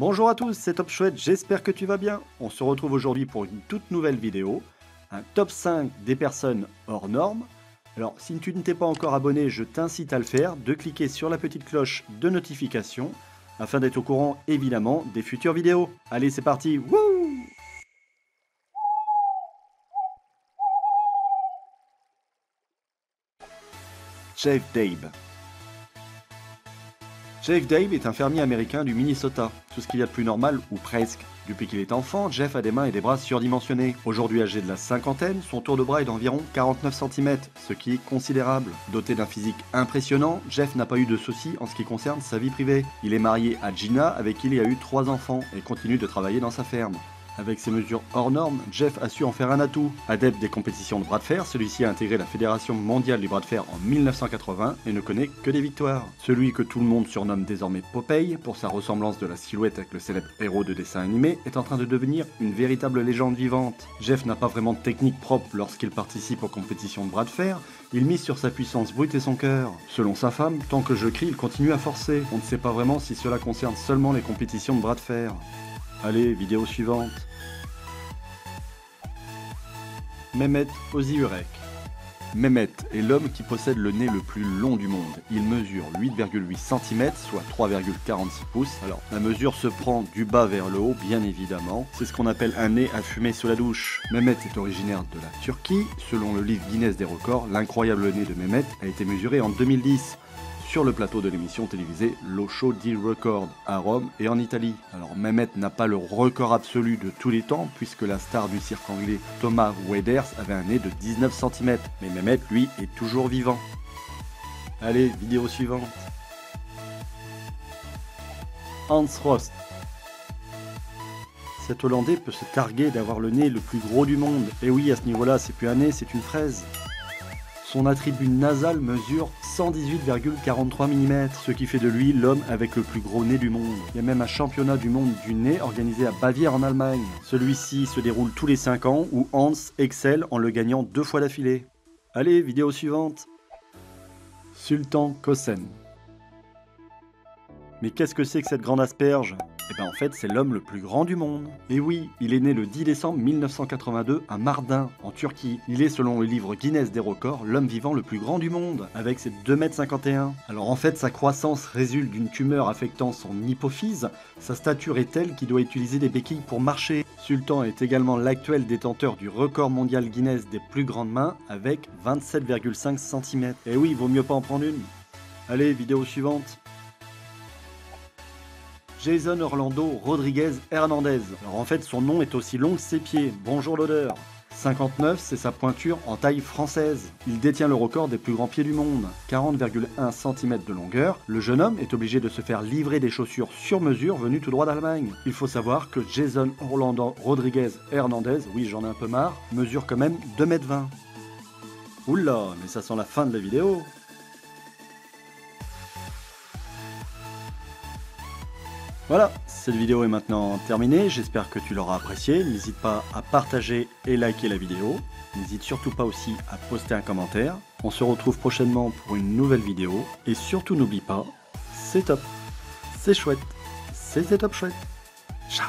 Bonjour à tous, c'est Top Chouette, j'espère que tu vas bien. On se retrouve aujourd'hui pour une toute nouvelle vidéo, un top 5 des personnes hors normes. Alors, si tu ne t'es pas encore abonné, je t'incite à le faire, de cliquer sur la petite cloche de notification, afin d'être au courant, évidemment, des futures vidéos. Allez, c'est parti, wouh! Jeff Dabe. Jeff Dabe est un fermier américain du Minnesota. Tout ce qu'il y a de plus normal, ou presque. Depuis qu'il est enfant, Jeff a des mains et des bras surdimensionnés. Aujourd'hui âgé de la cinquantaine, son tour de bras est d'environ 49 cm, ce qui est considérable. Doté d'un physique impressionnant, Jeff n'a pas eu de soucis en ce qui concerne sa vie privée. Il est marié à Gina, avec qui il a eu 3 enfants, et continue de travailler dans sa ferme. Avec ses mesures hors normes, Jeff a su en faire un atout. Adepte des compétitions de bras de fer, celui-ci a intégré la Fédération mondiale du bras de fer en 1980 et ne connaît que des victoires. Celui que tout le monde surnomme désormais Popeye, pour sa ressemblance de la silhouette avec le célèbre héros de dessin animé, est en train de devenir une véritable légende vivante. Jeff n'a pas vraiment de technique propre lorsqu'il participe aux compétitions de bras de fer, il mise sur sa puissance brute et son cœur. Selon sa femme, tant que je crie, il continue à forcer. On ne sait pas vraiment si cela concerne seulement les compétitions de bras de fer. Allez, vidéo suivante. Mehmet Oziurek. Mehmet est l'homme qui possède le nez le plus long du monde. Il mesure 8,8 cm, soit 3,46 pouces. Alors, la mesure se prend du bas vers le haut, bien évidemment. C'est ce qu'on appelle un nez à fumer sous la douche. Mehmet est originaire de la Turquie. Selon le livre Guinness des records, l'incroyable nez de Mehmet a été mesuré en 2010. Sur le plateau de l'émission télévisée L'Ocho di Record à Rome et en Italie. Alors Mehmet n'a pas le record absolu de tous les temps puisque la star du cirque anglais Thomas Weders avait un nez de 19 cm, mais Mehmet lui est toujours vivant. Allez, vidéo suivante. Hans Rost. Cet Hollandais peut se targuer d'avoir le nez le plus gros du monde. Et oui, à ce niveau-là, c'est plus un nez, c'est une fraise. Son attribut nasal mesure 118,43 mm, ce qui fait de lui l'homme avec le plus gros nez du monde. Il y a même un championnat du monde du nez organisé à Bavière en Allemagne. Celui-ci se déroule tous les 5 ans où Hans excelle en le gagnant 2 fois d'affilée. Allez, vidéo suivante. Sultan Kosen. Mais qu'est-ce que c'est que cette grande asperge ? Eh ben en fait c'est l'homme le plus grand du monde. Et oui, il est né le 10 décembre 1982 à Mardin, en Turquie. Il est selon le livre Guinness des records l'homme vivant le plus grand du monde, avec ses 2,51 m. Alors en fait sa croissance résulte d'une tumeur affectant son hypophyse. Sa stature est telle qu'il doit utiliser des béquilles pour marcher. Sultan est également l'actuel détenteur du record mondial Guinness des plus grandes mains avec 27,5 cm. Et oui, il vaut mieux pas en prendre une. Allez, vidéo suivante. Jason Orlando Rodriguez Hernandez. Alors en fait son nom est aussi long que ses pieds, bonjour l'odeur. 59, c'est sa pointure en taille française. Il détient le record des plus grands pieds du monde, 40,1 cm de longueur. Le jeune homme est obligé de se faire livrer des chaussures sur mesure venues tout droit d'Allemagne. Il faut savoir que Jason Orlando Rodriguez Hernandez, oui j'en ai un peu marre, mesure quand même 2,20 m. Oula, mais ça sent la fin de la vidéo. Voilà, cette vidéo est maintenant terminée, j'espère que tu l'auras appréciée. N'hésite pas à partager et liker la vidéo. N'hésite surtout pas aussi à poster un commentaire. On se retrouve prochainement pour une nouvelle vidéo. Et surtout n'oublie pas, c'est top, c'est chouette, c'était Top Chouette. Ciao.